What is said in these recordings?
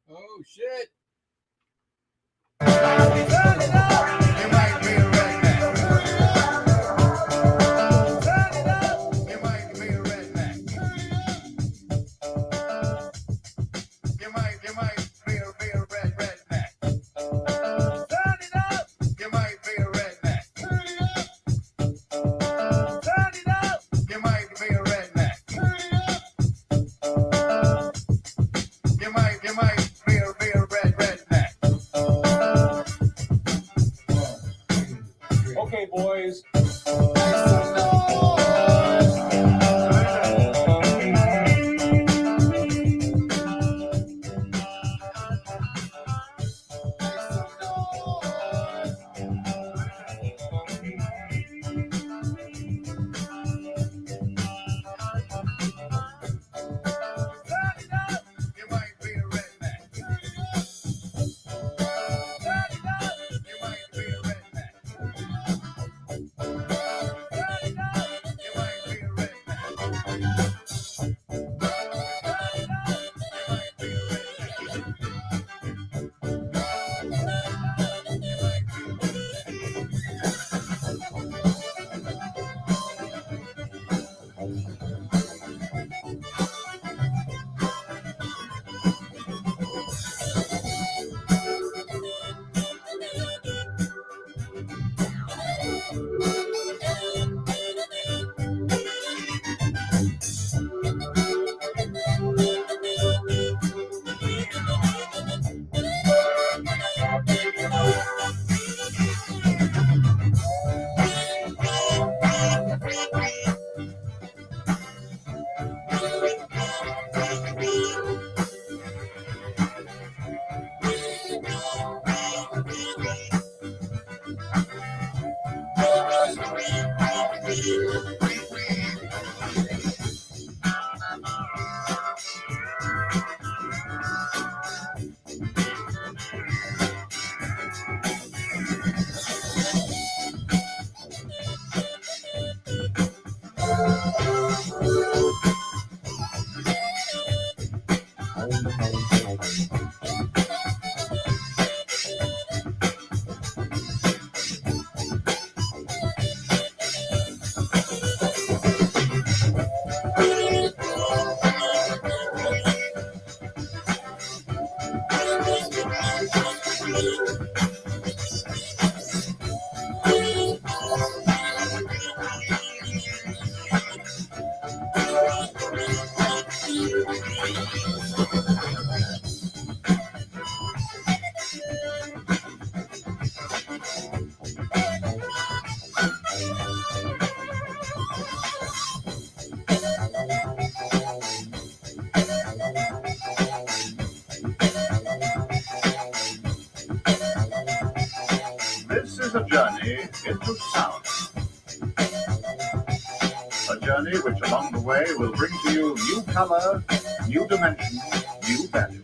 Oh, shit. Okay, boys. into sound. A journey which along the way will bring to you new color, new dimension, new value.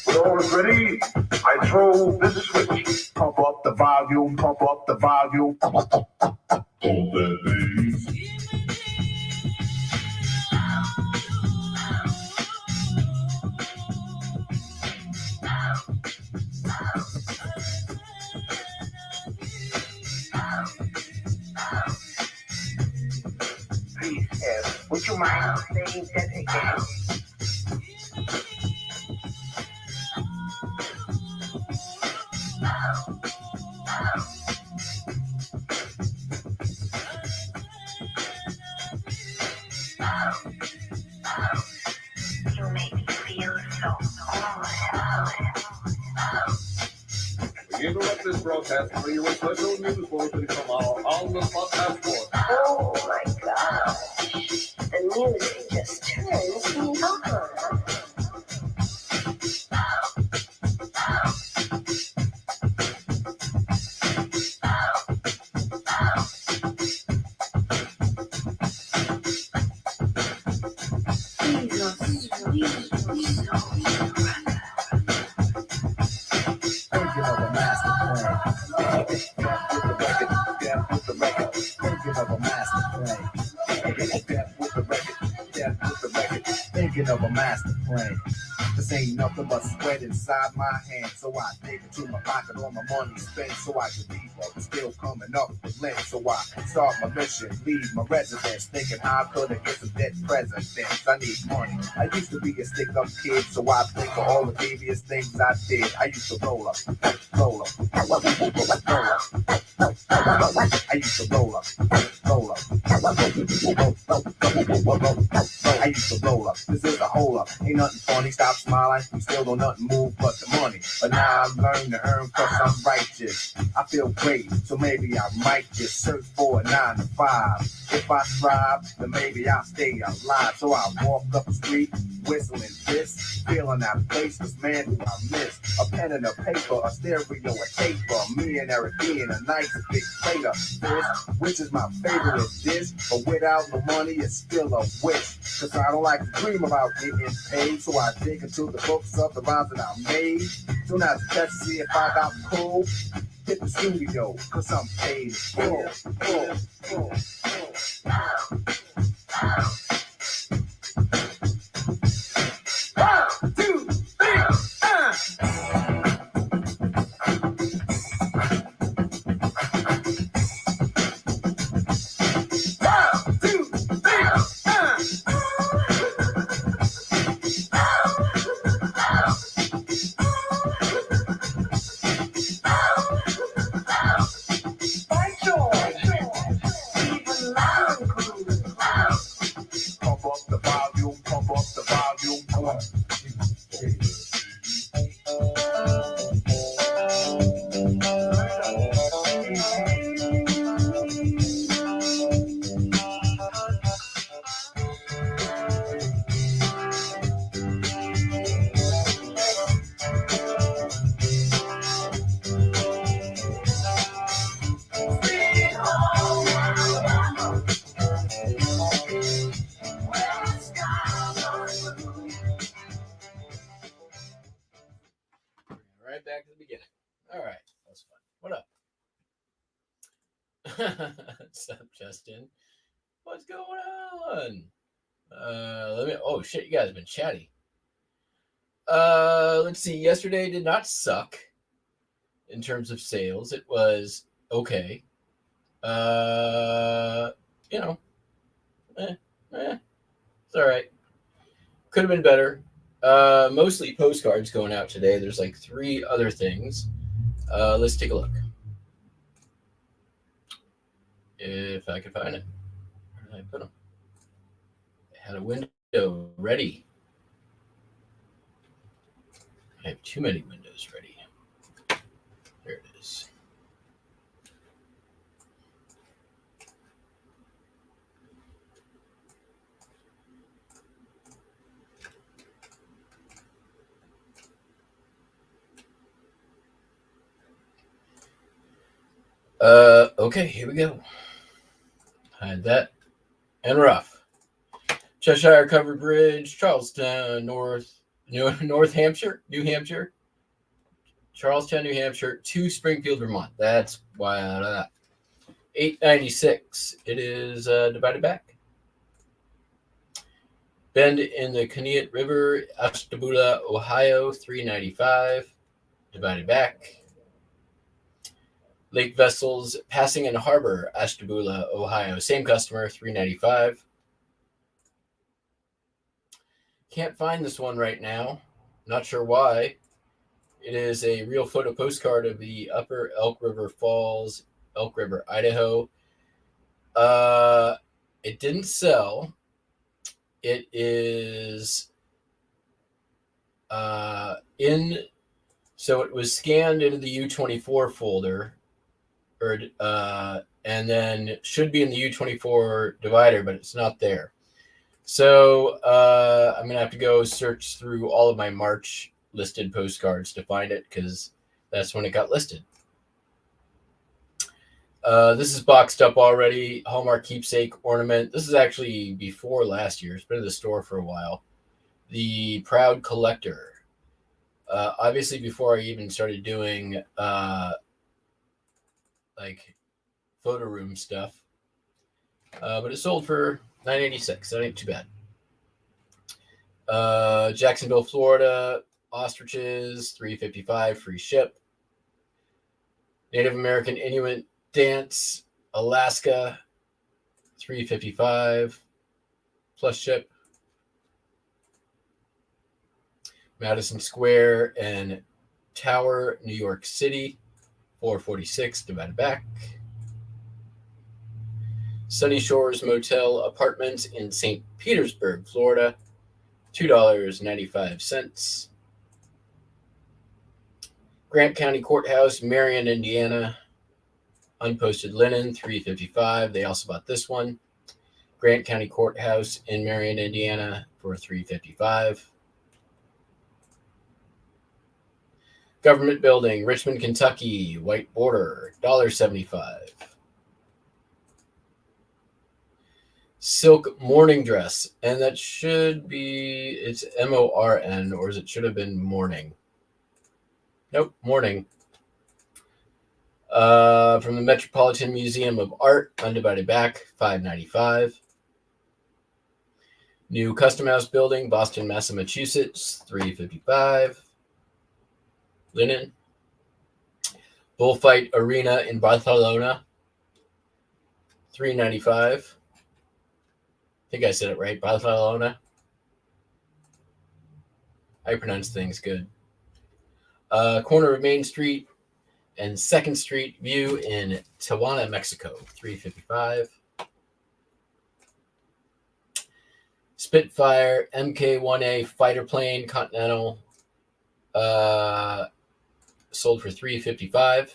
When all is ready, I throw this switch. Pump up the volume, pump up the volume. Pump that bass. Please, would you mind saying that again? You make me feel so We interrupt this broadcast for you with special news bulletin from our on-the-spot passport. Oh my gosh. The music just turns me on. Thinking of a master plan. Death with the record. Thinking of a master plan. Death with the record. Death with the record. Thinking of a master plan. This ain't nothing but sweat inside my hand. So I dig into my pocket, all my money spent. So I can leave but still coming up with lint. So I start my mission, leave my residence. Thinking how could I get some dead presidents? I need money. I used to be a stick-up kid, so I think of all the devious things I did. I used to roll up, roll up, roll up, roll up. I used to roll up, roll up, I used to roll up. This is a hole up. Ain't nothing funny. Stop smiling. We still don't nothing move but the money. But now I've learned to earn cause I'm righteous. I feel great, so maybe I might just search for a 9 to 5. If I strive, then maybe I'll stay alive. So I walk up the street, whistling this, feeling out of place. Cause man, who I miss. A pen and a paper, a stereo, a taper. Me and Eric being a nice big plate of fish, which is my favorite dish. But without no money, it's still a wish. Cause I don't like to dream about getting paid. So I dig into the books of the rhymes that I made. Do not test to see if I got cool. Hit the studio, cause I'm paid full. 1, 2, 3, Pump up the volume, pump up the volume. 1, 2, 3. Right back to the beginning. All right, that's fun. What up? What's up, Justin? What's going on? Let me. Oh shit, you guys have been chatty. Let's see. Yesterday did not suck in terms of sales. It was okay. You know, it's all right. Could have been better. Mostly postcards going out today. There's like 3 other things. Let's take a look. If I can find it. Where did I put them? I had a window ready. I have too many windows ready. There it is. Okay, here we go. Hide that. And rough. Cheshire Covered Bridge, Charlestown, North Hampshire, New Hampshire. Charlestown, New Hampshire, to Springfield, Vermont. That's why. $8.96. It is divided back. Bend in the Conneaut River, Ashtabula, Ohio, $3.95. Divided back. Lake Vessels, Passing in Harbor, Ashtabula, Ohio. Same customer, $3.95. Can't find this one right now. Not sure why. It is a real photo postcard of the Upper Elk River Falls, Elk River, Idaho. It didn't sell. It is so it was scanned into the U24 folder, and then should be in the U24 divider, but it's not there. So I'm gonna have to go search through all of my March listed postcards to find it, because that's when it got listed. This is boxed up already. Hallmark keepsake ornament. This is actually before last year. It's been in the store for a while. The Proud Collector. Obviously before I even started doing like photo room stuff. But it sold for $9.86. That ain't too bad. Jacksonville, Florida. Ostriches, $3.55, free ship. Native American Inuit Dance, Alaska, $3.55 plus ship. Madison Square and Tower, New York City, $4.46 divided back. Sunny Shores Motel Apartments in St. Petersburg, Florida, $2.95. Grant County Courthouse, Marion, Indiana, unposted linen, $3.55. They also bought this one. Grant County Courthouse in Marion, Indiana, for $3.55. Government Building, Richmond, Kentucky, white border, $1.75. Silk morning dress, and that should be, it's MORN, or it should have been morning. Nope, morning. From the Metropolitan Museum of Art, undivided back, $5.95. New Custom House Building, Boston, Massachusetts, $3.55. Linen. Bullfight Arena in Barcelona, $3.95. I think I said it right, Barcelona. I pronounce things good. Corner of Main Street and 2nd Street view in Tijuana, Mexico, $3.55. Spitfire Mk1A fighter plane, Continental, sold for $3.55.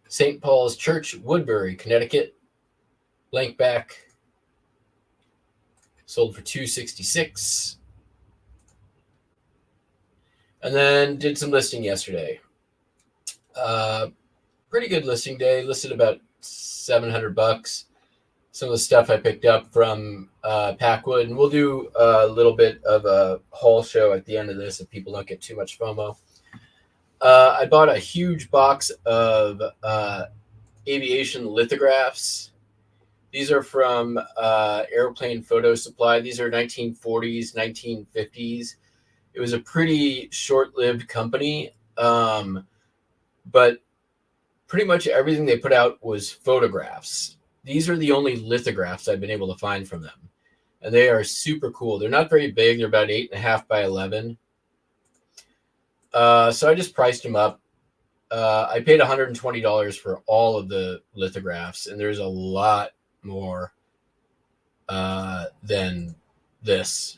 St. Paul's Church, Woodbury, Connecticut, blank back, sold for $2.66. And then did some listing yesterday. Pretty good listing day. Listed about $700. Some of the stuff I picked up from Packwood, and we'll do a little bit of a haul show at the end of this if people don't get too much FOMO. I bought a huge box of aviation lithographs. These are from Airplane Photo Supply. These are 1940s, 1950s. It was a pretty short-lived company, but pretty much everything they put out was photographs. These are the only lithographs I've been able to find from them, and they are super cool. They're not very big. They're about 8.5 by 11. So I just priced them up. I paid $120 for all of the lithographs, and there's a lot more than this.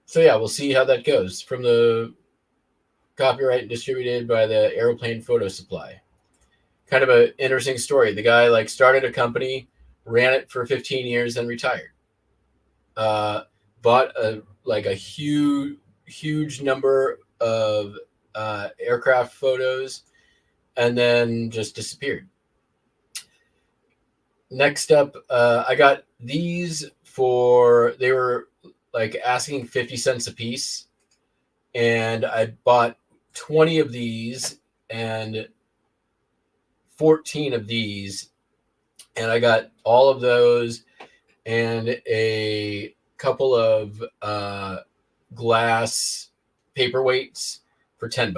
So yeah, we'll see how that goes. From the copyright distributed by the Airplane Photo Supply. Kind of an interesting story. The guy started a company, ran it for 15 years, then retired. Bought a huge number of aircraft photos, and then just disappeared. Next up, I got these they were like asking 50 cents a piece. And I bought 20 of these and 14 of these. And I got all of those and a couple of glass paperweights for $10.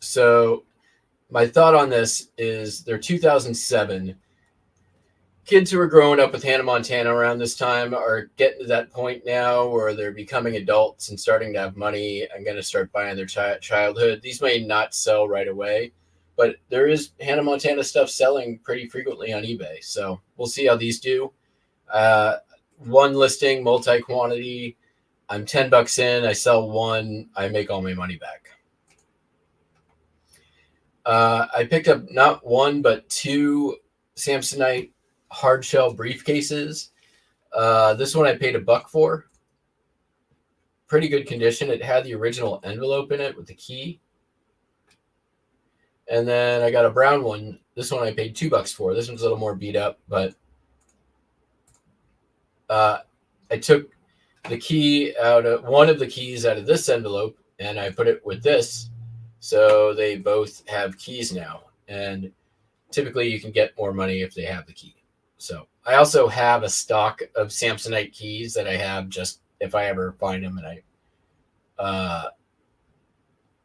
So my thought on this is they're 2007. Kids who are growing up with Hannah Montana around this time are getting to that point now where they're becoming adults and starting to have money and going to start buying their childhood. These may not sell right away, but there is Hannah Montana stuff selling pretty frequently on eBay. So we'll see how these do. One listing, multi-quantity. I'm $10 in. I sell one. I make all my money back. I picked up not one, but two Samsonite hard shell briefcases. This one I paid $1 for. Pretty good condition. It had the original envelope in it with the key. And then I got a brown one. This one I paid $2 for. This one's a little more beat up, but I took the key out of one of the keys out of this envelope and I put it with this. So they both have keys now. And typically you can get more money if they have the key. So I also have a stock of Samsonite keys that I have just if I ever find them and I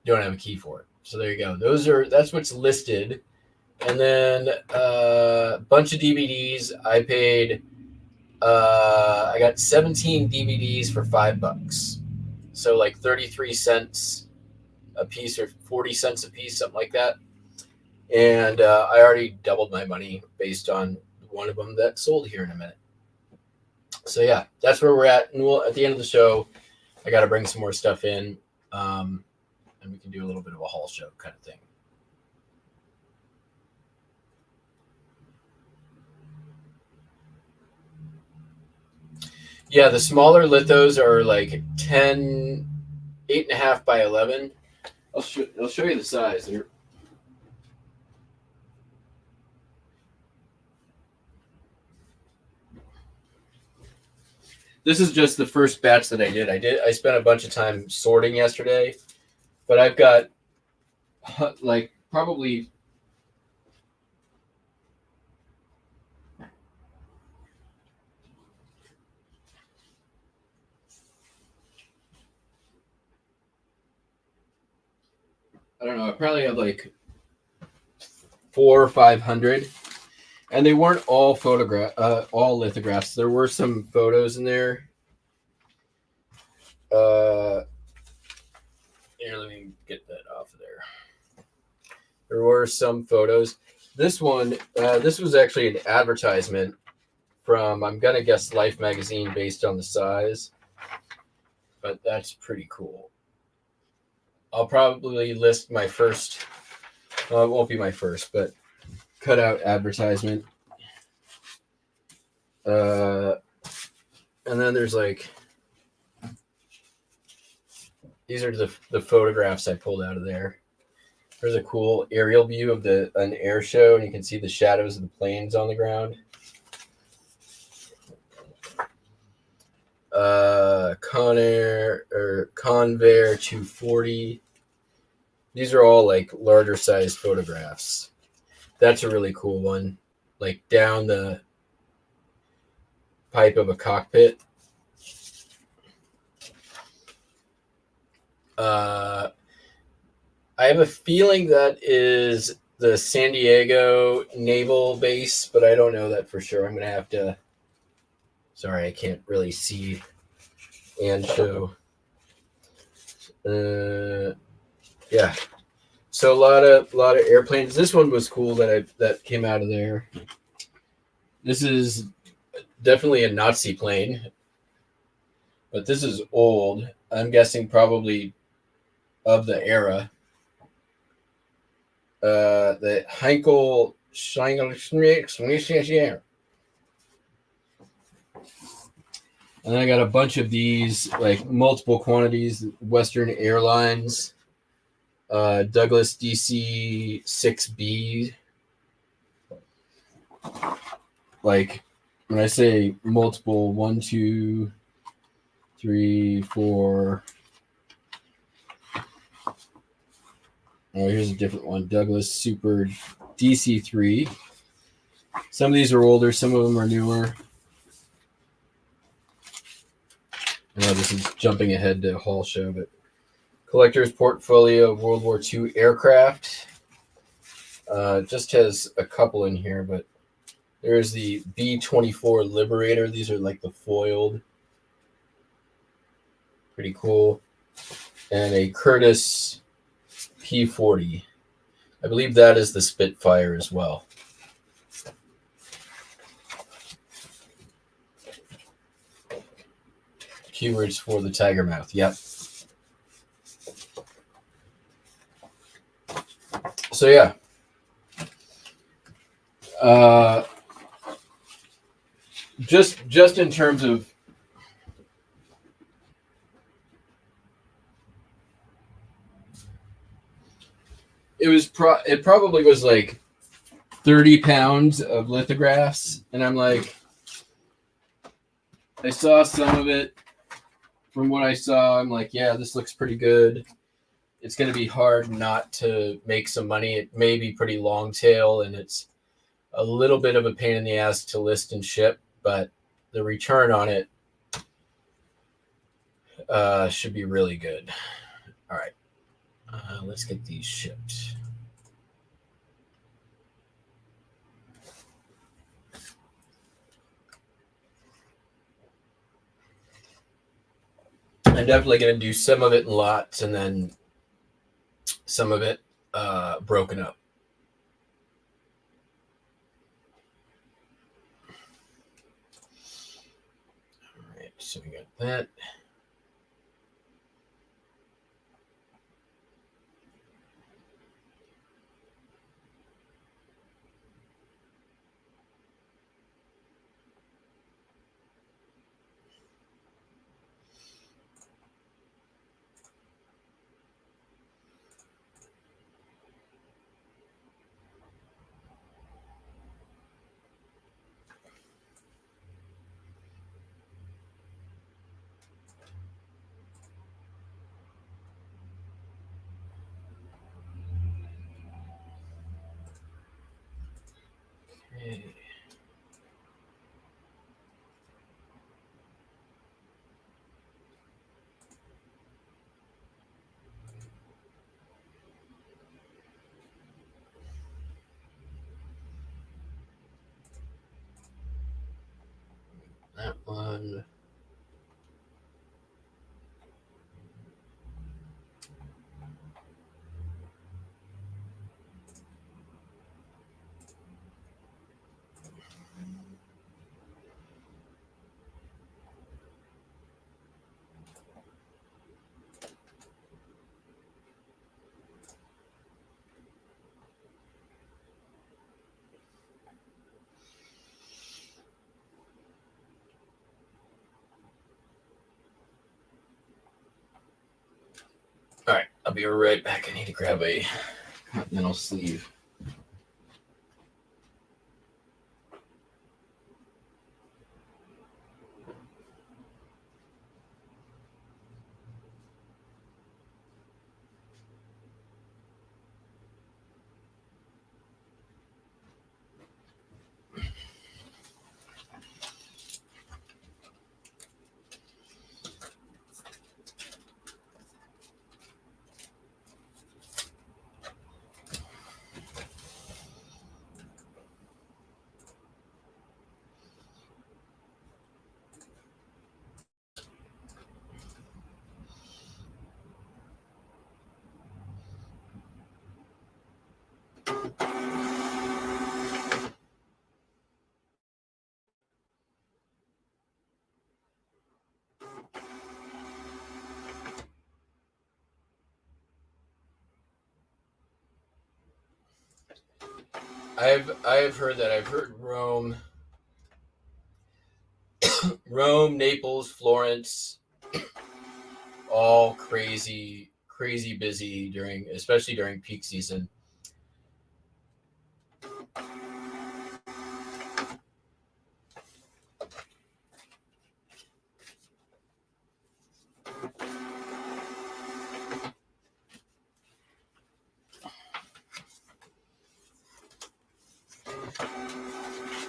don't have a key for it. So there you go. That's what's listed. And then a bunch of DVDs. I paid I got 17 DVDs for $5. So like 33 cents a piece or 40 cents a piece, something like that. And I already doubled my money based on one of them that sold here in a minute. So yeah, that's where we're at. And at the end of the show, I got to bring some more stuff in, and we can do a little bit of a haul show kind of thing. Yeah, the smaller lithos are like 8.5 by 11. I'll show you the size here. This is just the first batch that I did. I spent a bunch of time sorting yesterday, but I've got like probably I don't know. I probably have like 400 or 500, and they weren't all all lithographs. There were some photos in there. Here, let me get that off of there. There were some photos. This one, this was actually an advertisement from, I'm gonna guess, Life magazine based on the size, but that's pretty cool. I'll probably list my first, well, it won't be my first, but cutout advertisement. And then there's like, these are the photographs I pulled out of there. There's a cool aerial view of an air show, and you can see the shadows of the planes on the ground. Convair 240. These are all like larger sized photographs. That's a really cool one. Like down the pipe of a cockpit. I have a feeling that is the San Diego Naval Base, but I don't know that for sure. I'm going to have to... Sorry, I can't really see and show. Yeah. So a lot of airplanes. This one was cool that came out of there. This is definitely a Nazi plane, but this is old. I'm guessing probably of the era. The Heinkel Schengel. And then I got a bunch of these, like multiple quantities, Western Airlines, Douglas DC 6B. Like when I say multiple, 1, 2, 3, 4. Oh, here's a different one. Douglas Super DC3. Some of these are older, some of them are newer. I know this is jumping ahead to Hall Show, but collector's portfolio of World War II aircraft. Just has a couple in here, but there's the B-24 Liberator. These are like the foiled. Pretty cool. And a Curtiss P-40. I believe that is the Spitfire as well. Keywords for the Tiger Mouth. Yep. So yeah. Just in terms of it probably was like 30 pounds of lithographs, and I'm like, I saw some of it. From what I saw, I'm like, yeah, this looks pretty good. It's going to be hard not to make some money. It may be pretty long tail, and it's a little bit of a pain in the ass to list and ship, but the return on it should be really good. All right, let's get these shipped. I'm definitely going to do some of it in lots and then some of it broken up. All right, so we got that. Okay. That one. All right, I'll be right back. I need to grab a continental sleeve. I've heard that. I've heard Rome Rome, Naples, Florence, all crazy busy especially during peak season.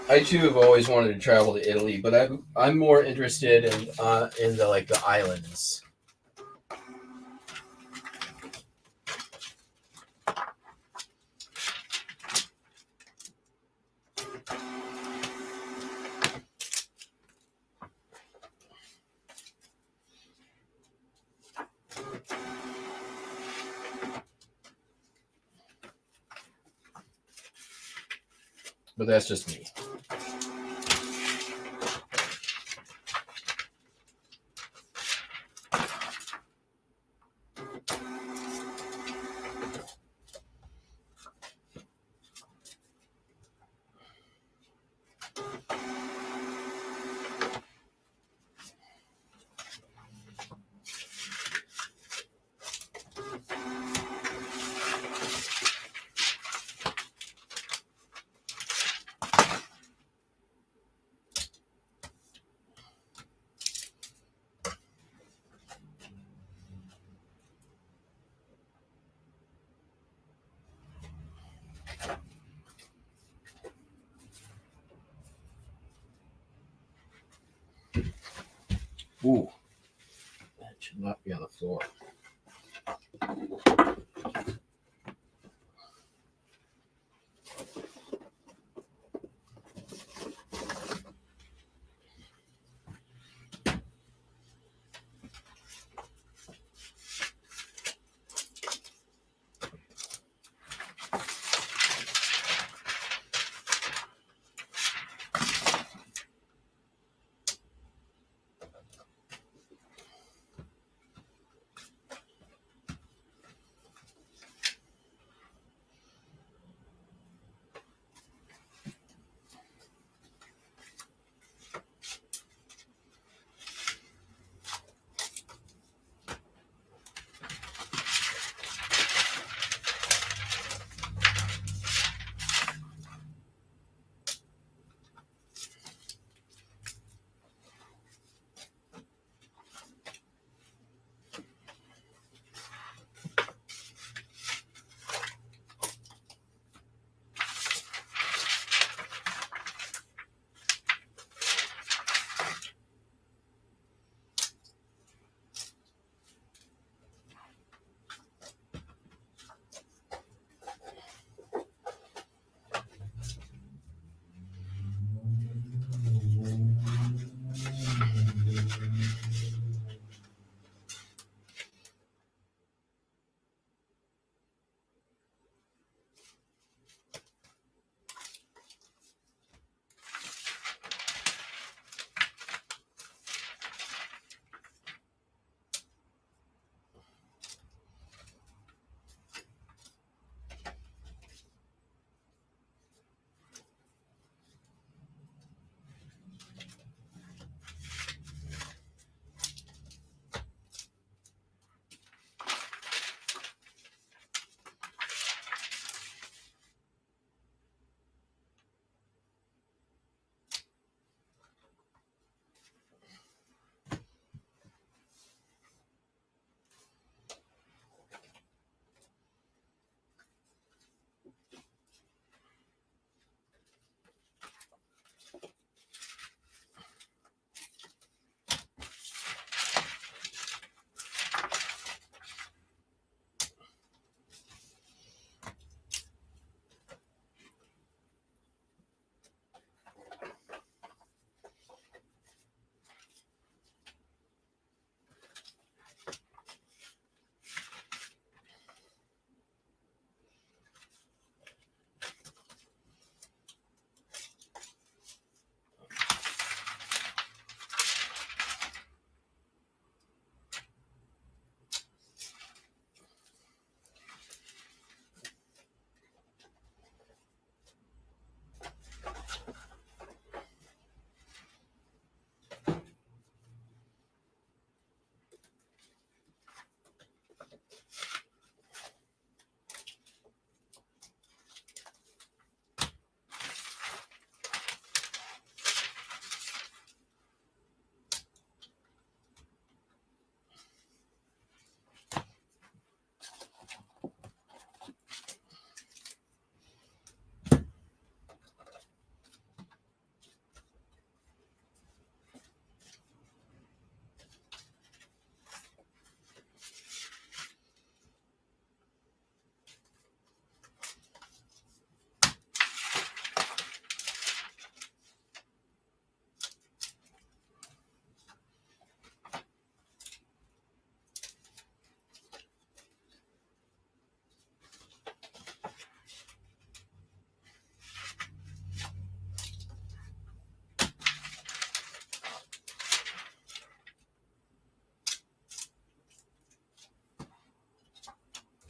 I too have always wanted to travel to Italy, but I'm more interested in the islands. But that's just me. Ooh, that should not be on the floor.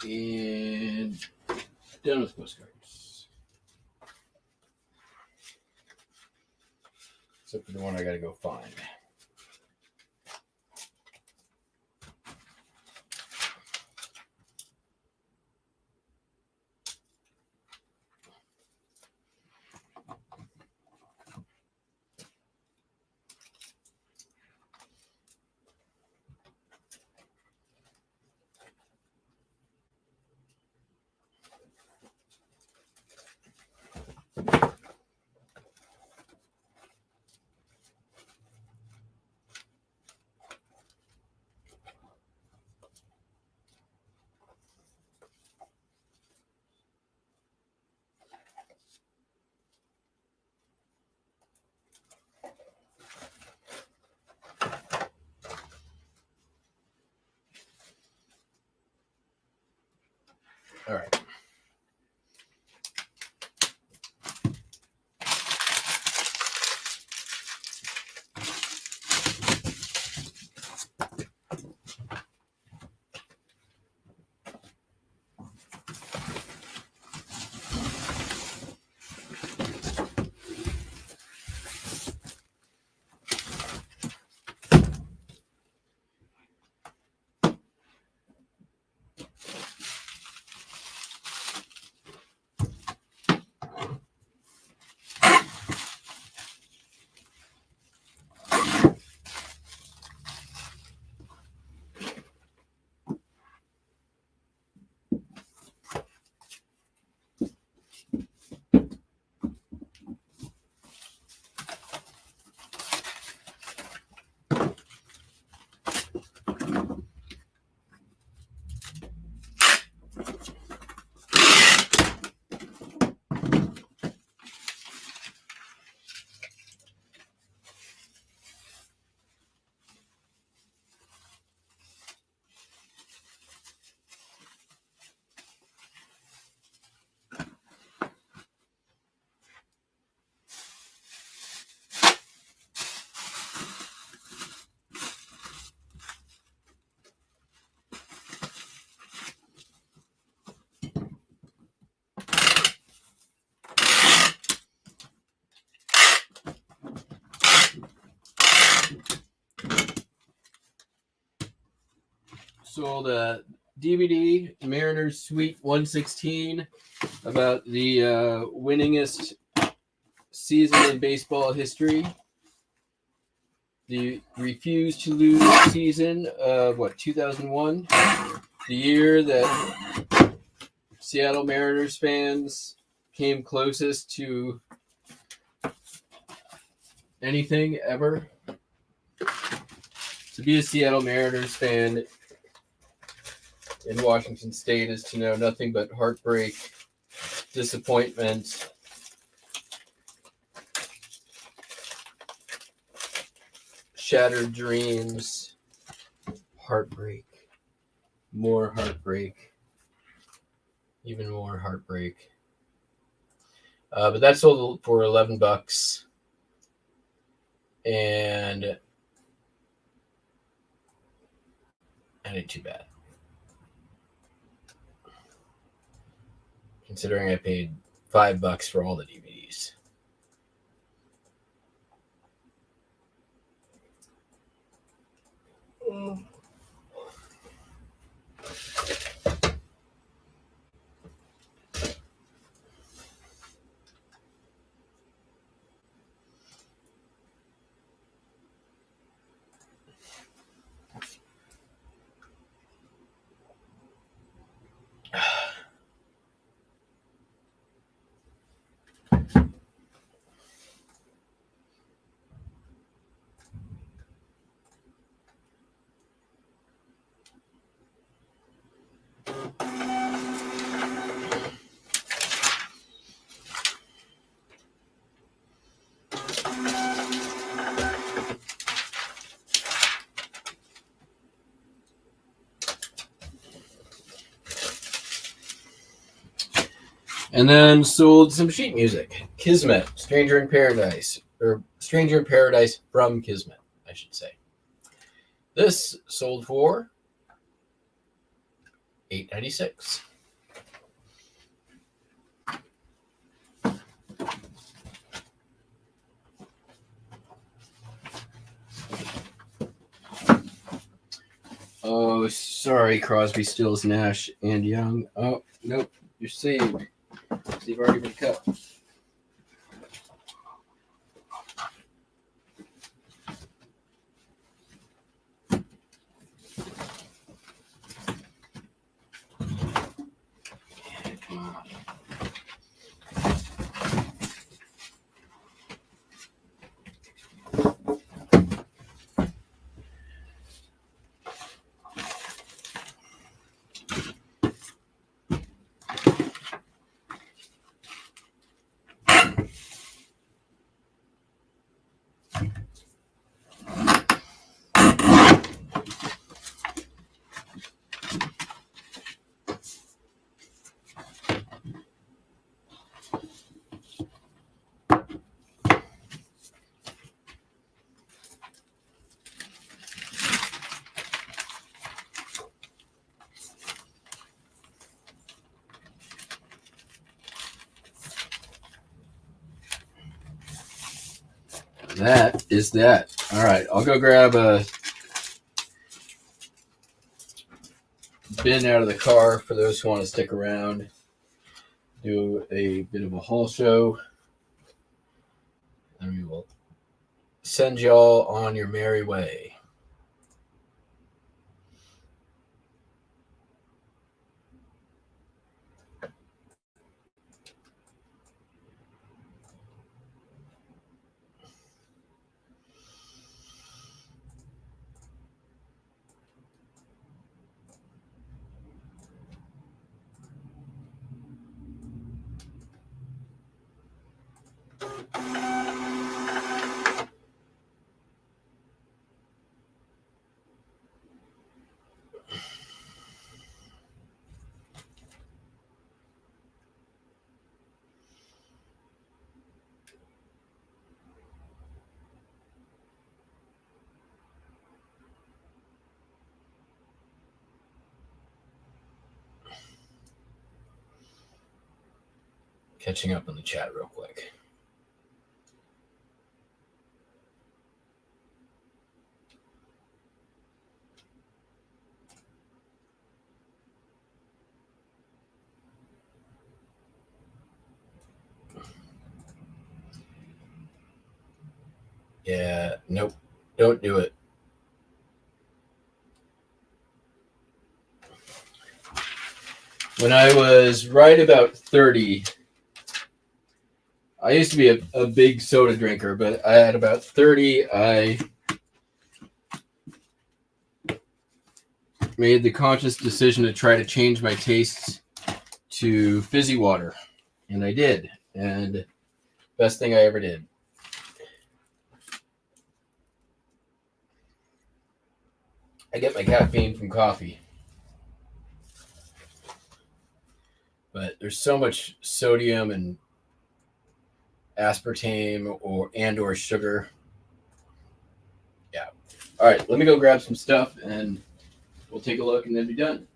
And done with postcards. Except for the one I gotta go find. All right. Sold a DVD, Mariners Suite 116, about the winningest season in baseball history. The Refuse to Lose season of 2001, the year that Seattle Mariners fans came closest to anything ever. To be a Seattle Mariners fan in Washington State is to know nothing but heartbreak, disappointment, shattered dreams, heartbreak, more heartbreak, even more heartbreak. But that sold for $11, and that ain't too bad, considering I paid $5 for all the DVDs. And then sold some sheet music. Kismet, Stranger in Paradise, or Stranger in Paradise from Kismet, I should say. This sold for $8.96. Oh, sorry, Crosby, Stills, Nash, and Young. Oh, nope, you're saved. So you've already been cut. Come on. That is that. All right, I'll go grab a bin out of the car for those who want to stick around. Do a bit of a haul show. And we will send y'all on your merry way. Catching up on the chat real quick. Yeah, nope, don't do it. When I was right about 30, I used to be a big soda drinker, but at about 30, I made the conscious decision to try to change my tastes to fizzy water. And I did. And best thing I ever did. I get my caffeine from coffee. But there's so much sodium and aspartame or sugar. Yeah. All right, let me go grab some stuff and we'll take a look and then be done.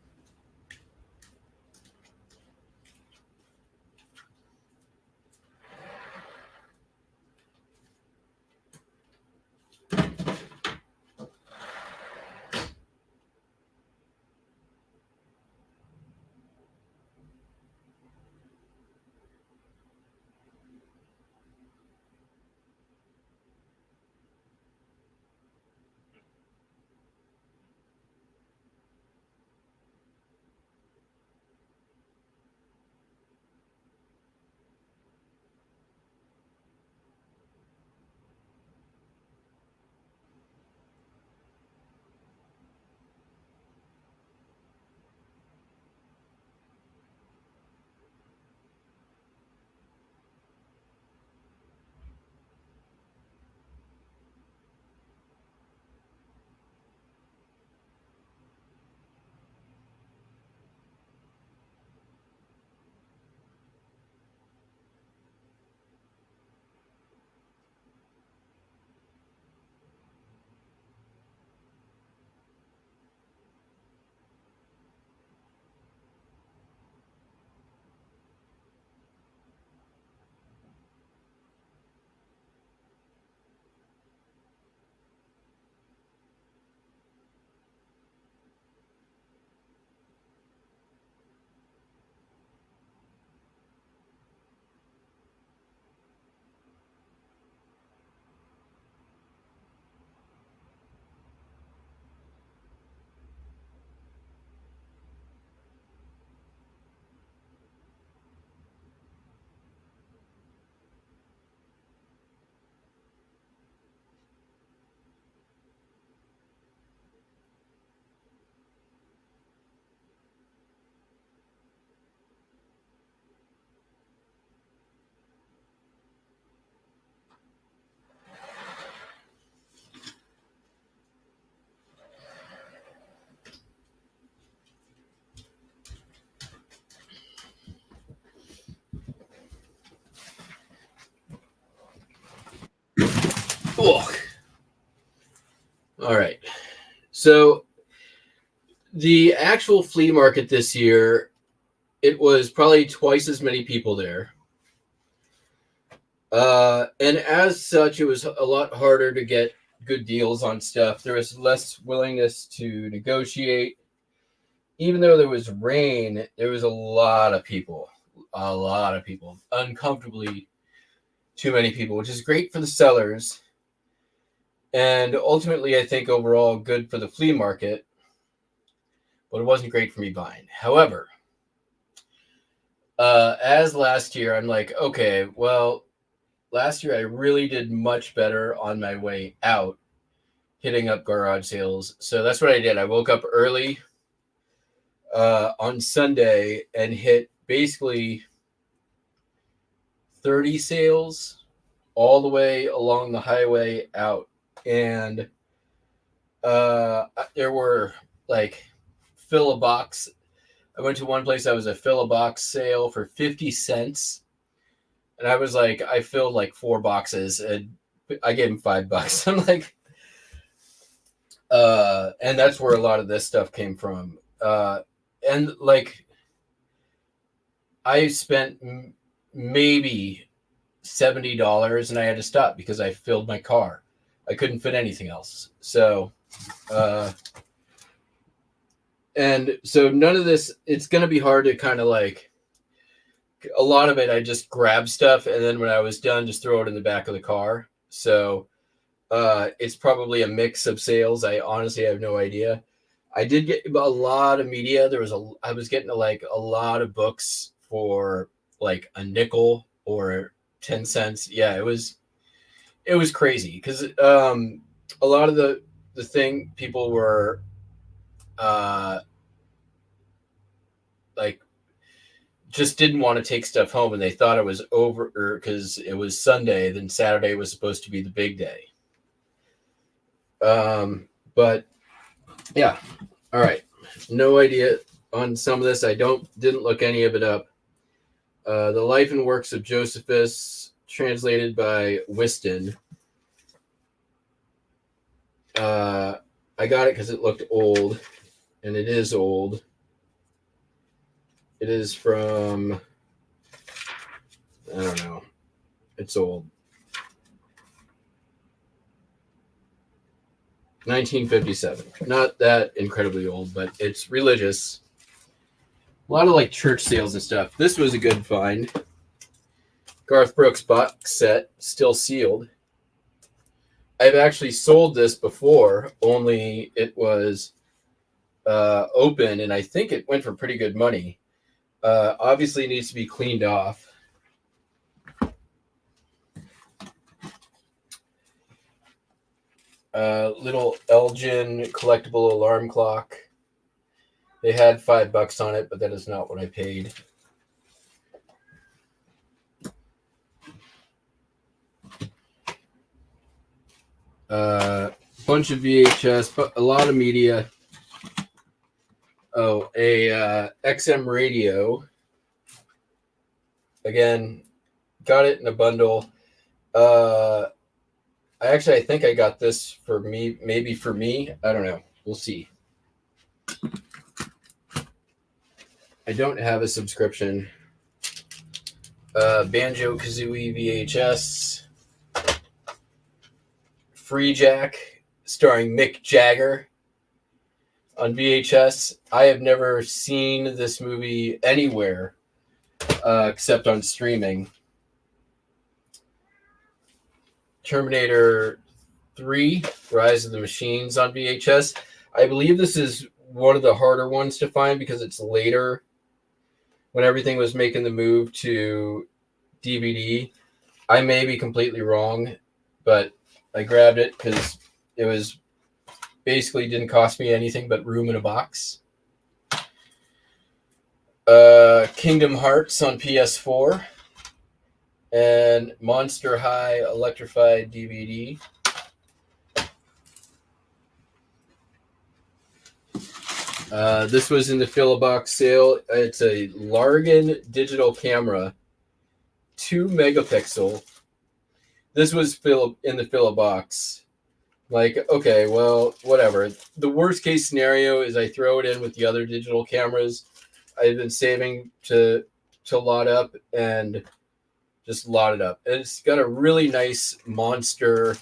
Oh. All right. So the actual flea market this year, it was probably twice as many people there. And as such, it was a lot harder to get good deals on stuff. There was less willingness to negotiate. Even though there was rain, there was a lot of people, uncomfortably too many people, which is great for the sellers. And ultimately, I think overall good for the flea market, but it wasn't great for me buying. However, as last year, I'm like, okay, well, last year I really did much better on my way out, hitting up garage sales. So that's what I did. I woke up early on Sunday and hit basically 30 sales all the way along the highway out. And there were like fill a box. I went to one place that was a fill a box sale for 50 cents. And I was like, I filled like 4 boxes and I gave him $5. I'm like, and that's where a lot of this stuff came from. And like, I spent maybe $70 and I had to stop because I filled my car. I couldn't fit anything else. So, and so none of this, it's going to be hard to kind of like, a lot of it, I just grab stuff. And then when I was done, just throw it in the back of the car. So it's probably a mix of sales. I honestly have no idea. I did get a lot of media. I was getting like a lot of books for like a nickel or 10 cents. Yeah, it was crazy because a lot of the thing people were like just didn't want to take stuff home and they thought it was over because it was Sunday, then Saturday was supposed to be the big day. But yeah, all right. No idea on some of this. I didn't look any of it up. The Life and Works of Josephus, translated by Whiston. I got it because it looked old, and it is old. It is from, I don't know. It's old. 1957. Not that incredibly old, but it's religious. A lot of like church sales and stuff. This was a good find. Garth Brooks box set, still sealed. I've actually sold this before, only it was open, and I think it went for pretty good money. Obviously needs to be cleaned off. Little Elgin collectible alarm clock. They had $5 on it, but that is not what I paid. Bunch of VHS, but a lot of media. Oh, a XM radio. Again, got it in a bundle. I think I got this for me, maybe for me. I don't know. We'll see. I don't have a subscription. Banjo-Kazooie VHS. Free Jack, starring Mick Jagger on VHS. I have never seen this movie anywhere except on streaming. Terminator 3, Rise of the Machines on VHS. I believe this is one of the harder ones to find because it's later when everything was making the move to DVD. I may be completely wrong, but I grabbed it because it was basically didn't cost me anything but room in a box. Kingdom Hearts on PS4 and Monster High Electrified DVD. This was in the fill-a-box sale. It's a Largan digital camera, 2 megapixel This was in the fill a box. Like, okay, well, whatever. The worst case scenario is I throw it in with the other digital cameras I've been saving to lot up and just lot it up. And it's got a really nice monster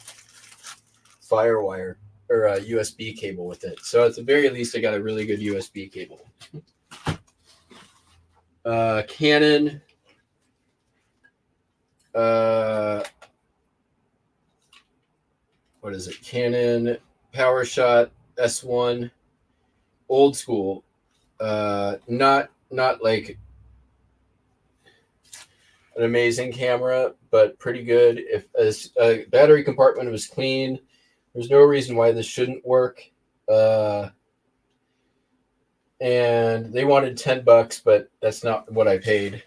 Firewire or a USB cable with it. So at the very least, I got a really good USB cable. Canon. What is it? Canon PowerShot S1, old school. Not like an amazing camera, but pretty good. If a battery compartment was clean, there's no reason why this shouldn't work. And they wanted $10, but that's not what I paid.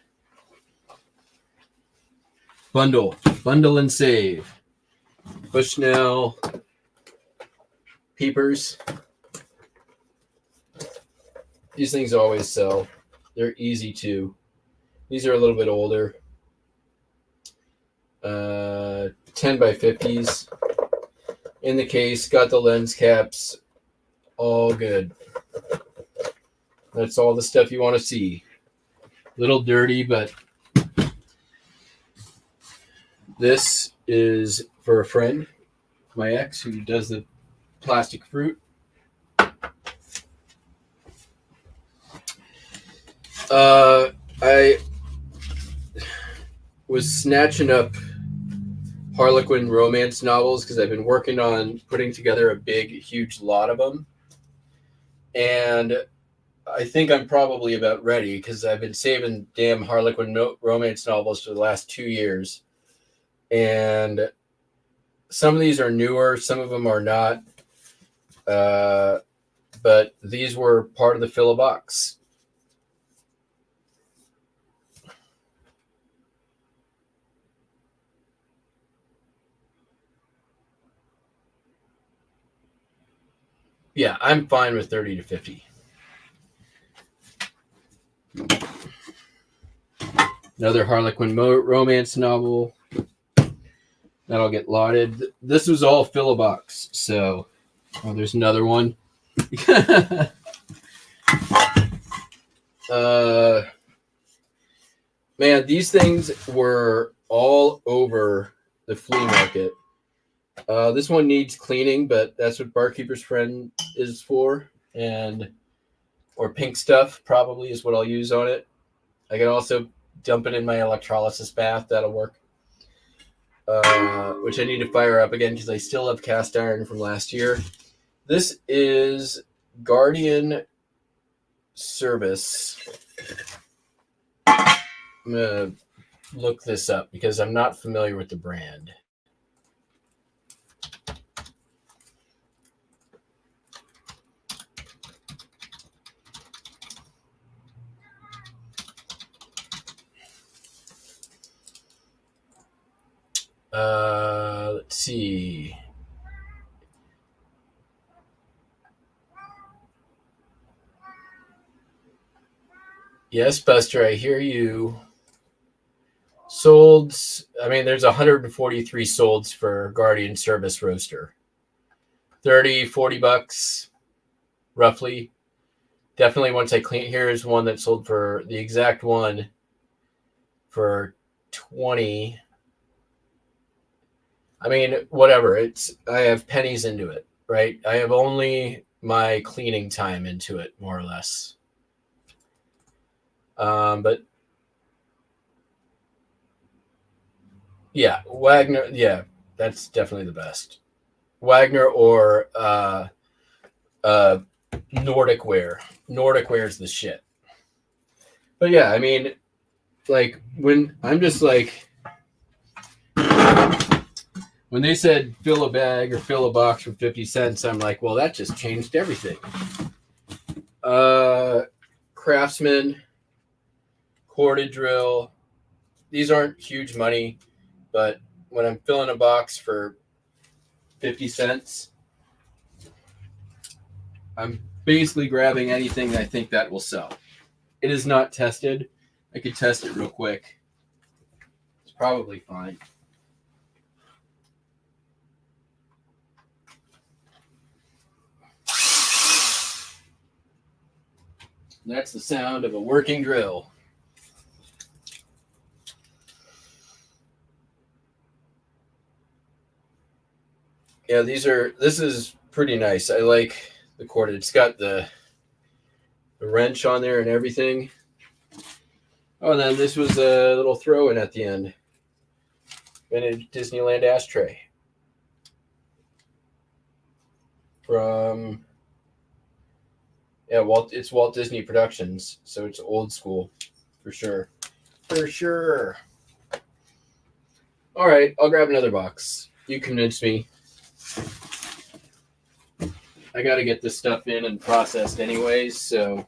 Bundle and save. Bushnell peepers. These things always sell. They're easy to. These are a little bit older. 10 by 50s. In the case, got the lens caps. All good. That's all the stuff you want to see. Little dirty, but this is for a friend, my ex, who does the plastic fruit. I was snatching up Harlequin romance novels because I've been working on putting together a big, huge lot of them. And I think I'm probably about ready because I've been saving damn Harlequin romance novels for the last 2 years. And some of these are newer, some of them are not. But these were part of the fill a box. Yeah, I'm fine with 30 to 50. Another Harlequin romance novel. That'll get lotted. This was all fill a box. So, there's another one. Man, these things were all over the flea market. This one needs cleaning, but that's what Barkeeper's Friend is for. Or pink stuff probably is what I'll use on it. I can also dump it in my electrolysis bath. That'll work. Which I need to fire up again because I still have cast iron from last year. This is Guardian Service. I'm going to look this up because I'm not familiar with the brand. Let's see. Yes, Buster, I hear you. Solds. I mean, there's 143 solds for Guardian Service Roaster. $30-$40, roughly. Definitely once I clean. Here's one that sold for the exact one for $20. I mean, whatever. I have pennies into it, right? I have only my cleaning time into it, more or less. But yeah, Wagner. Yeah, that's definitely the best. Wagner or Nordic Wear. Nordic Wear is the shit. But yeah, I mean, like when I'm just like. When they said fill a bag or fill a box for 50 cents, I'm like, well, that just changed everything. Craftsman, corded drill. These aren't huge money, but when I'm filling a box for 50 cents, I'm basically grabbing anything I think that will sell. It is not tested. I could test it real quick. It's probably fine. That's the sound of a working drill. Yeah, this is pretty nice. I like the cord. It's got the wrench on there and everything. Oh, and then this was a little throw-in at the end. Vintage Disneyland ashtray. From it's Walt Disney Productions, so it's old school for sure. For sure. All right, I'll grab another box. You convinced me. I got to get this stuff in and processed anyways, so.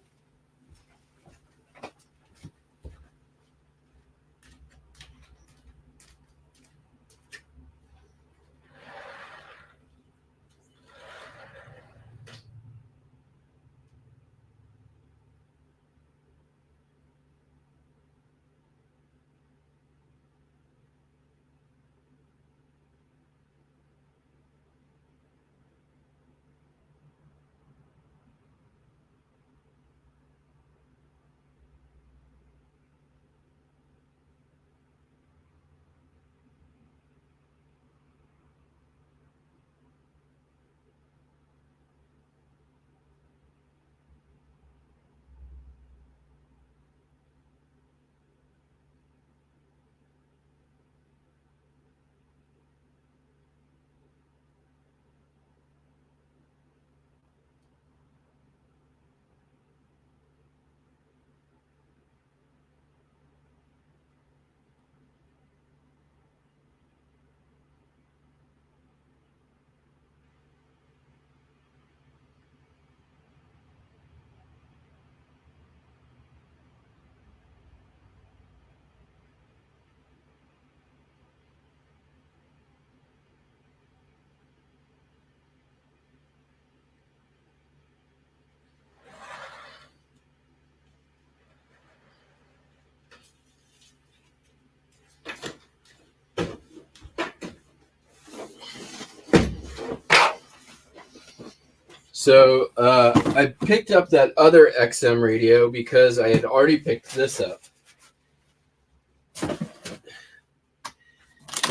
So I picked up that other XM radio because I had already picked this up.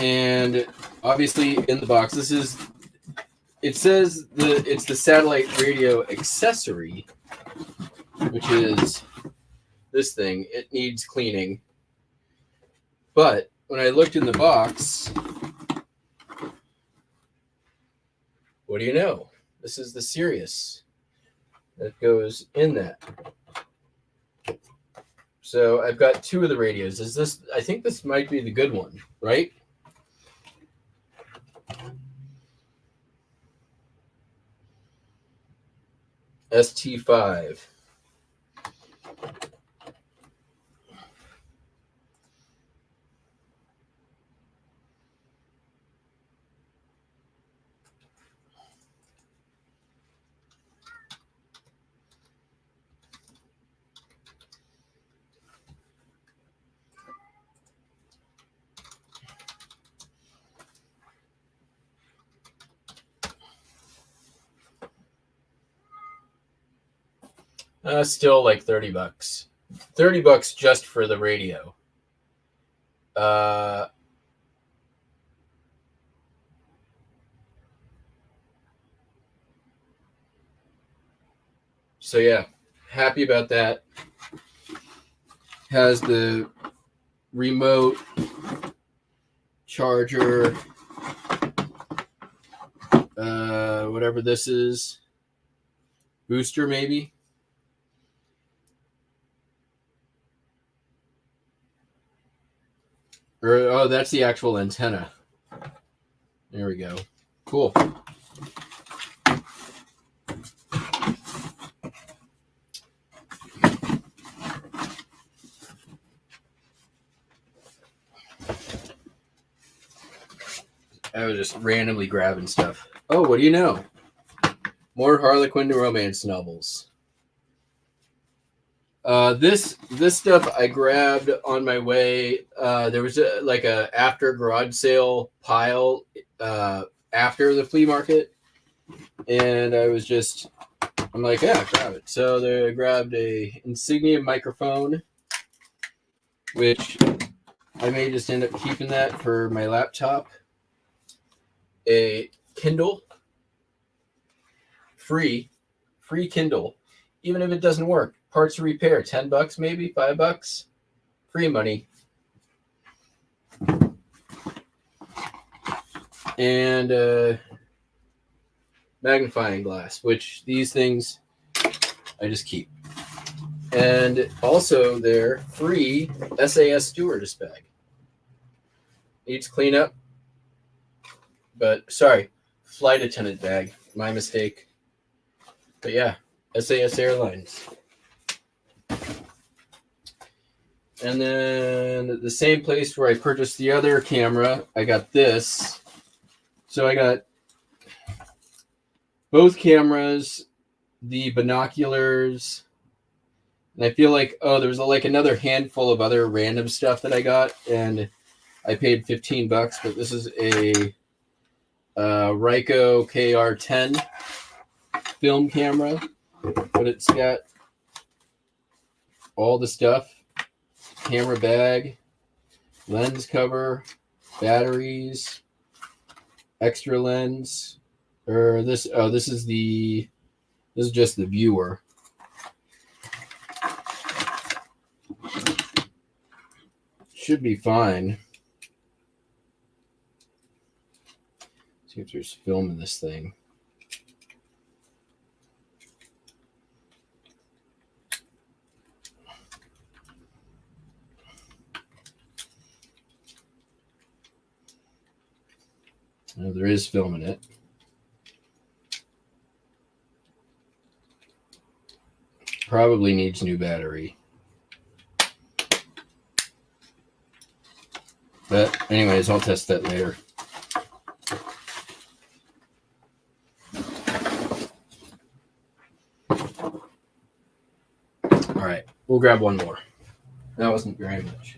And obviously in the box, it says it's the satellite radio accessory, which is this thing. It needs cleaning. But when I looked in the box, what do you know? This is the Sirius that goes in that. So I've got two of the radios. I think this might be the good one, right? ST5. Still like $30. $30 just for the radio. So yeah, happy about that. Has the remote charger, whatever this is, booster maybe. Oh, that's the actual antenna. There we go. Cool. I was just randomly grabbing stuff. Oh, what do you know? More Harlequin romance novels. This stuff I grabbed on my way. There was a after garage sale pile after the flea market, and I was just I'm like, yeah, grab it. So they grabbed a Insignia microphone, which I may just end up keeping that for my laptop. A Kindle, free Kindle, even if it doesn't work. Parts repair, $10 maybe, $5, free money. And magnifying glass, which these things I just keep. And also their free SAS stewardess bag. Needs cleanup, but sorry, flight attendant bag. My mistake. But yeah, SAS Airlines. And then the same place where I purchased the other camera, I got this. So I got both cameras, the binoculars, and I feel like, there's like another handful of other random stuff that I got, and I paid $15, but this is a Ryko KR10 film camera, but it's got all the stuff, camera bag, lens cover, batteries, extra lens, this is just the viewer. Should be fine. See if there's film in this thing. No, there is film in it. Probably needs new battery. But anyways, I'll test that later. All right, we'll grab one more. That wasn't very much.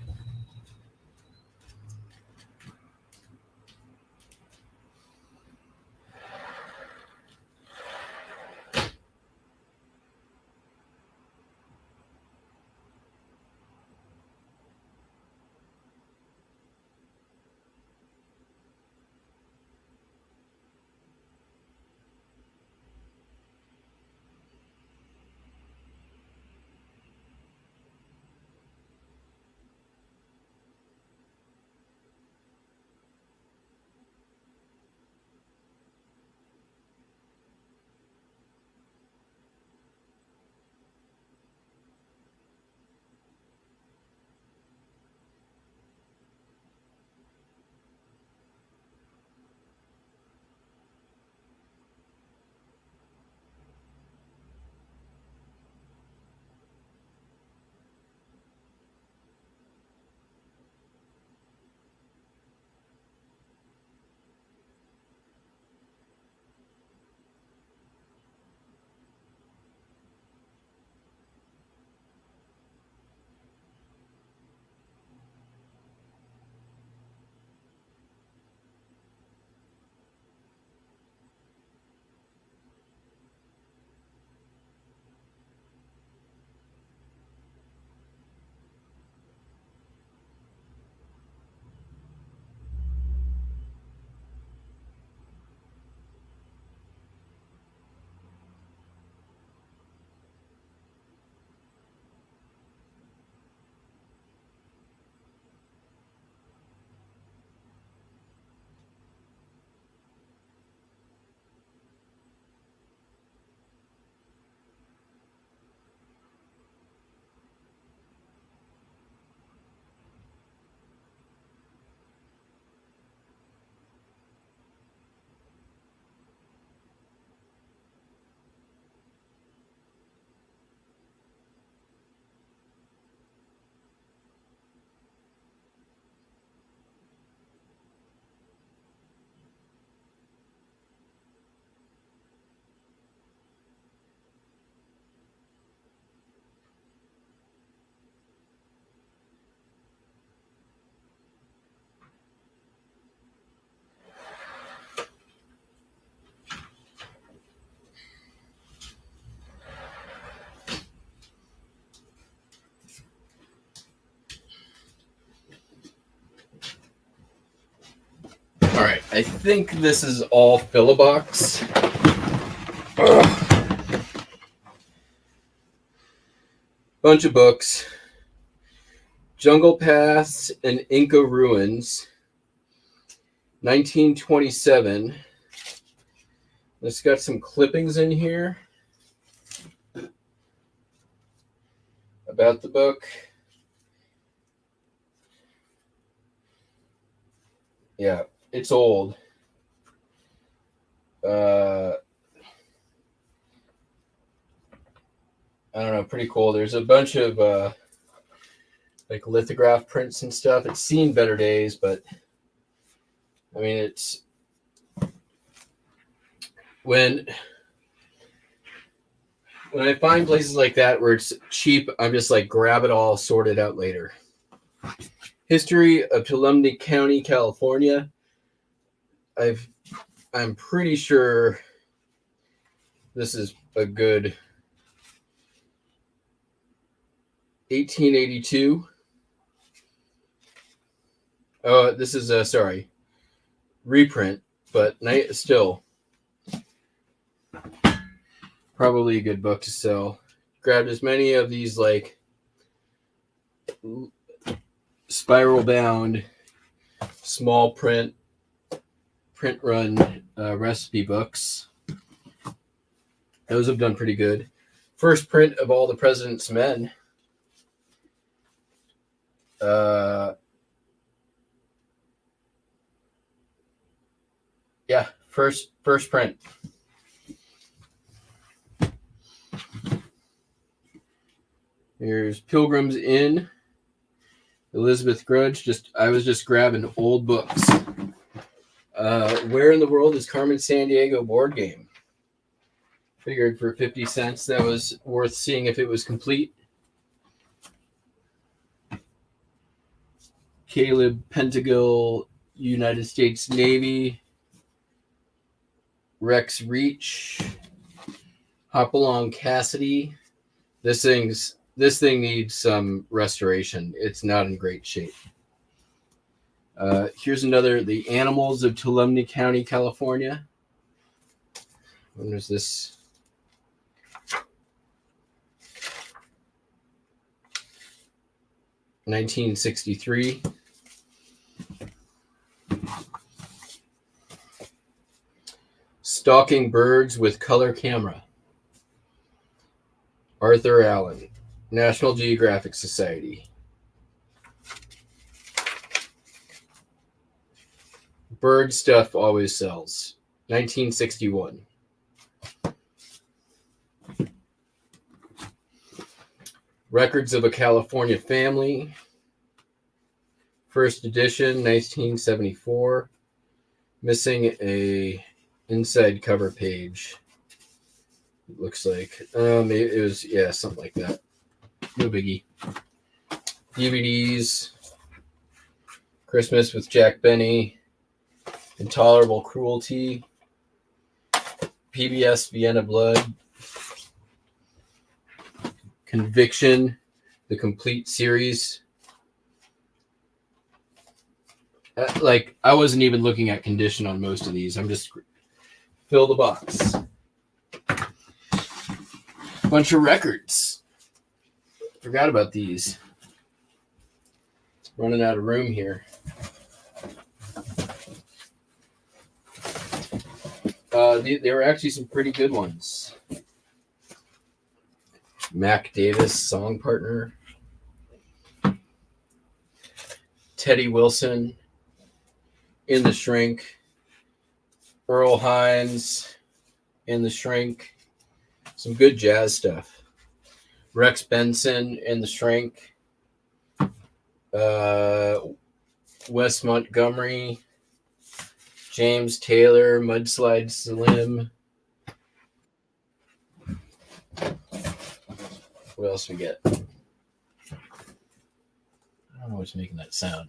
I think this is all Philobox. Bunch of books. Jungle Paths and Inca Ruins. 1927. It's got some clippings in here about the book. Yeah, it's old. I don't know, pretty cool. There's a bunch of like lithograph prints and stuff. It's seen better days, but I mean, it's when I find places like that where it's cheap, I'm just like, grab it all, sort it out later. History of Tuolumne County, California. I'm pretty sure this is a good 1882. Oh, this is reprint, but still probably a good book to sell. Grabbed as many of these like spiral bound, small print run recipe books. Those have done pretty good. First print of All the President's Men. Yeah, first print. Here's Pilgrim's Inn. Elizabeth Grudge. I was just grabbing old books. Where in the World is Carmen Sandiego board game? Figured for 50 cents that was worth seeing if it was complete. Caleb Pentagill, United States Navy. Rex Reach. Hopalong Cassidy. This thing needs some restoration. It's not in great shape. Here's another, The Animals of Tuolumne County, California. When was this? (1963). Stalking Birds with Color Camera. Arthur Allen, National Geographic Society. Bird stuff always sells. 1961. Records of a California Family. First edition, 1974. Missing a inside cover page. It looks like. Maybe it was, yeah, something like that. No biggie. DVDs. Christmas with Jack Benny. Intolerable Cruelty. PBS Vienna Blood. Conviction, the complete series. Like, I wasn't even looking at condition on most of these. I'm just fill the box. Bunch of records. Forgot about these. Running out of room here. There were actually some pretty good ones. Mac Davis, Song Partner. Teddy Wilson, In the Shrink. Earl Hines, In the Shrink. Some good jazz stuff. Rex Benson, In the Shrink. Wes Montgomery. James Taylor, Mudslide Slim. What else we get? I don't know what's making that sound.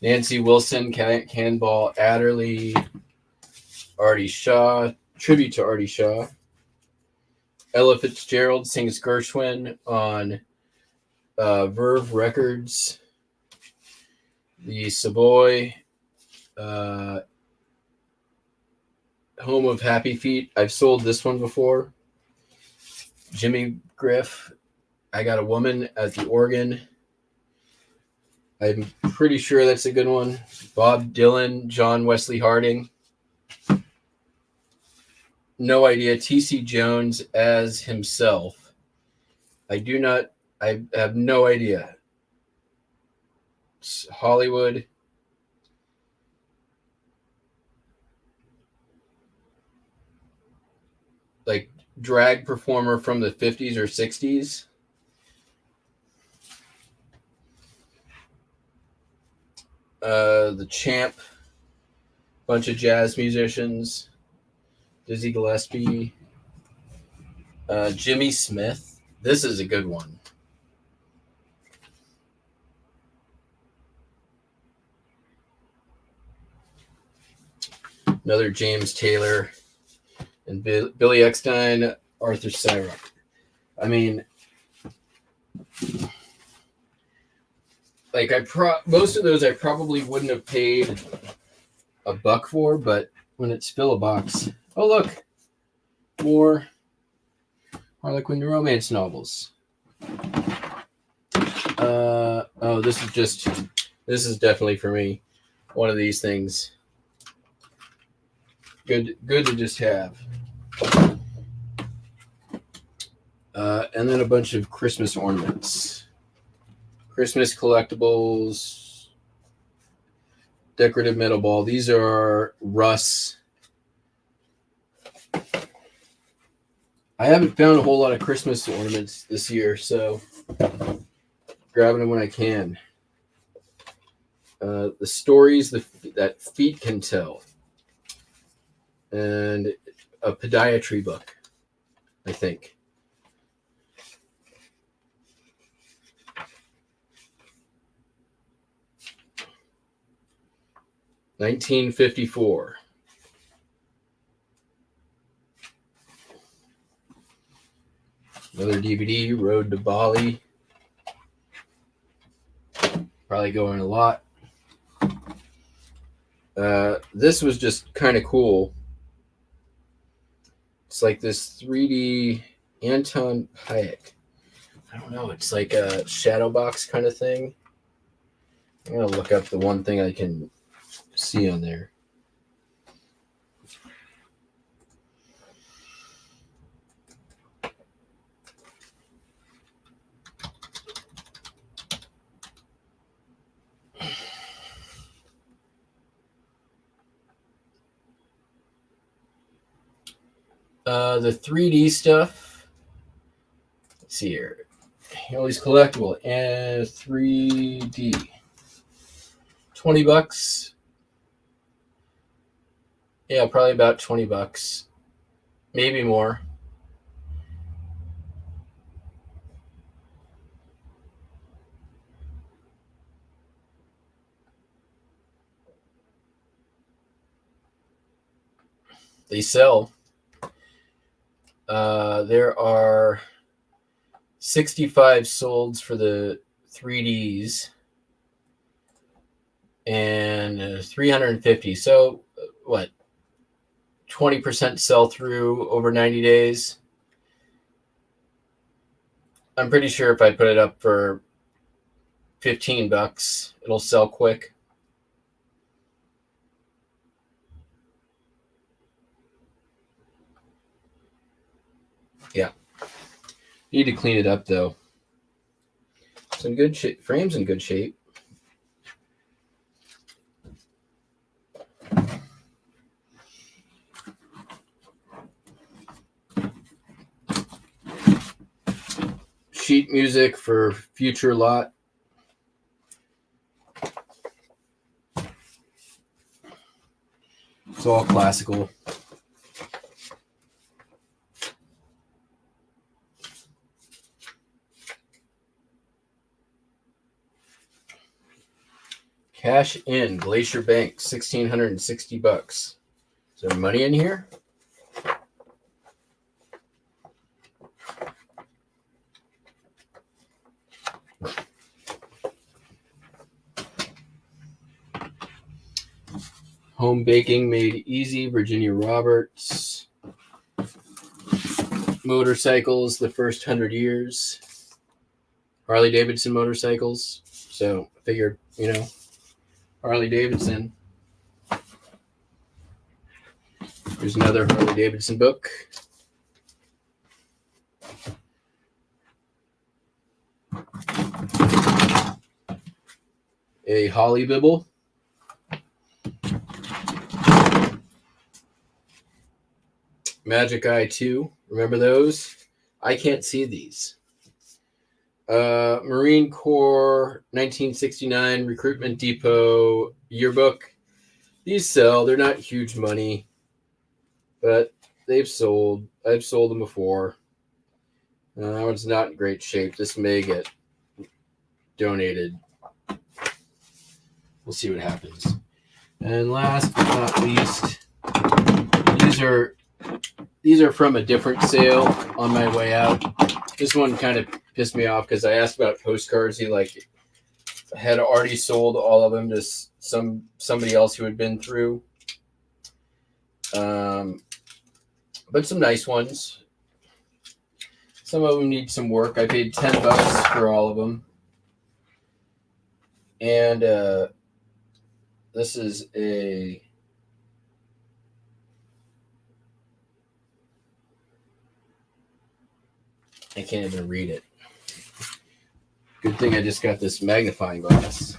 Nancy Wilson, Cannonball Adderley, Artie Shaw, tribute to Artie Shaw. Ella Fitzgerald sings Gershwin on Verve Records. The Savoy, Home of Happy Feet. I've sold this one before. Jimmy Griff. I Got a Woman at the organ. I'm pretty sure that's a good one. Bob Dylan, John Wesley Harding. No idea. T.C. Jones as himself. I have no idea. It's Hollywood. Like drag performer from the 50s or 60s. The Champ. Bunch of jazz musicians. Dizzy Gillespie. Jimmy Smith. This is a good one. Another James Taylor. And Billy Eckstein, Arthur Cyrock. I mean, like most of those I probably wouldn't have paid $1 for, but when it's still a box. Oh look, more Harlequin romance novels. Oh, this is definitely for me. One of these things. Good to just have. And then a bunch of Christmas ornaments. Christmas collectibles. Decorative metal ball. These are Russ. I haven't found a whole lot of Christmas ornaments this year, so grabbing them when I can. The stories that feet can tell. And a podiatry book, I think. $19.54. Another DVD, Road to Bali. Probably going a lot. This was just kind of cool. It's like this 3D Anton Pyatt. I don't know. It's like a shadow box kind of thing. I'm going to look up the one thing I can see on there. The 3D stuff. Let's see here. Always collectible and 3D. $20. Yeah, probably about $20. Maybe more. They sell. There are 65 solds for the 3Ds and 350. So what? 20% sell through over 90 days. I'm pretty sure if I put it up for $15, it'll sell quick. Yeah. Need to clean it up though. It's in good shape. Frame's in good shape. Sheet music for future lot. It's all classical. Cash in Glacier Bank, $1,660. Is there money in here? Home baking made easy. Virginia Roberts. Motorcycles, the first 100 years. Harley Davidson motorcycles. So I figured, Harley Davidson. There's another Harley Davidson book. A Holly Bibble. Magic Eye 2. Remember those? I can't see these. Marine Corps 1969 Recruitment Depot yearbook. These sell. They're not huge money, but they've sold. I've sold them before. That one's not in great shape. This may get donated. We'll see what happens. And last but not least, these are from a different sale on my way out. This one kind of pissed me off because I asked about postcards. He had already sold all of them to somebody else who had been through. But some nice ones. Some of them need some work. I paid $10 for all of them. And this is a I can't even read it. Good thing I just got this magnifying glass.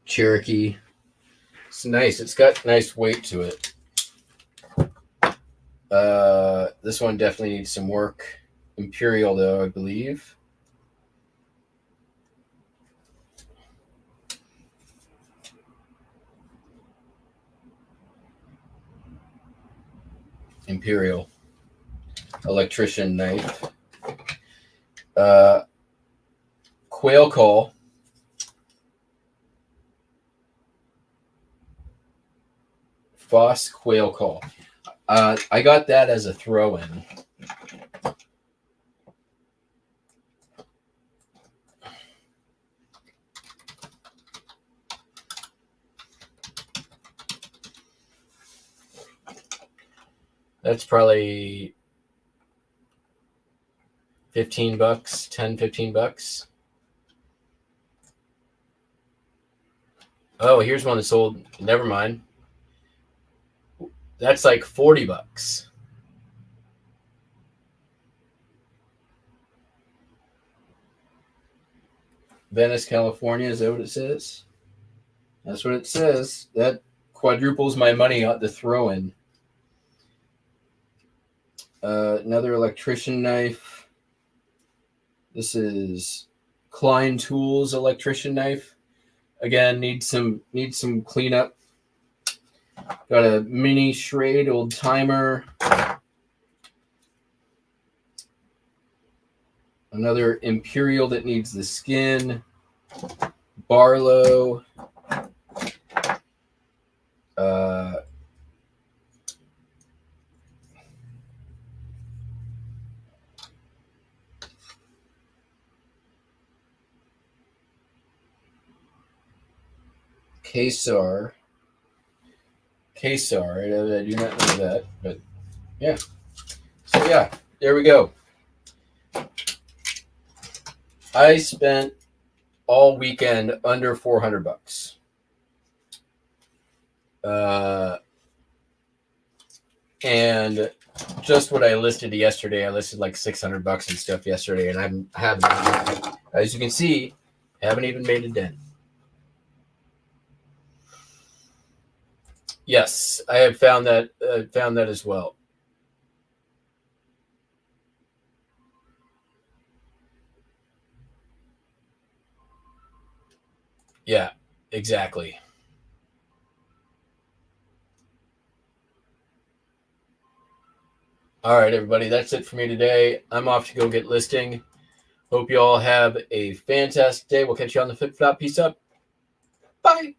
Cherokee. It's nice. It's got nice weight to it. This one definitely needs some work. Imperial, though, I believe. Imperial. Electrician knife. Quail call. Foss quail call. I got that as a throw-in. That's probably $15, $10-15. Oh, here's one that sold. Never mind. That's like $40. Venice, California, is that what it says? That's what it says. That quadruples my money on the throw-in. Another electrician knife. This is Klein Tools electrician knife. Again, needs some cleanup. Got a mini Schrade old timer. Another Imperial that needs the skin. Barlow. Kesar. I do not know that, but yeah. So yeah, there we go. I spent all weekend under $400. And just what I listed yesterday, I listed like $600 and stuff yesterday, and I haven't, as you can see, haven't even made a dent. Yes, I have found that as well. Yeah, exactly. All right, everybody, that's it for me today. I'm off to go get listing. Hope you all have a fantastic day. We'll catch you on the flip flop. Peace up. Bye.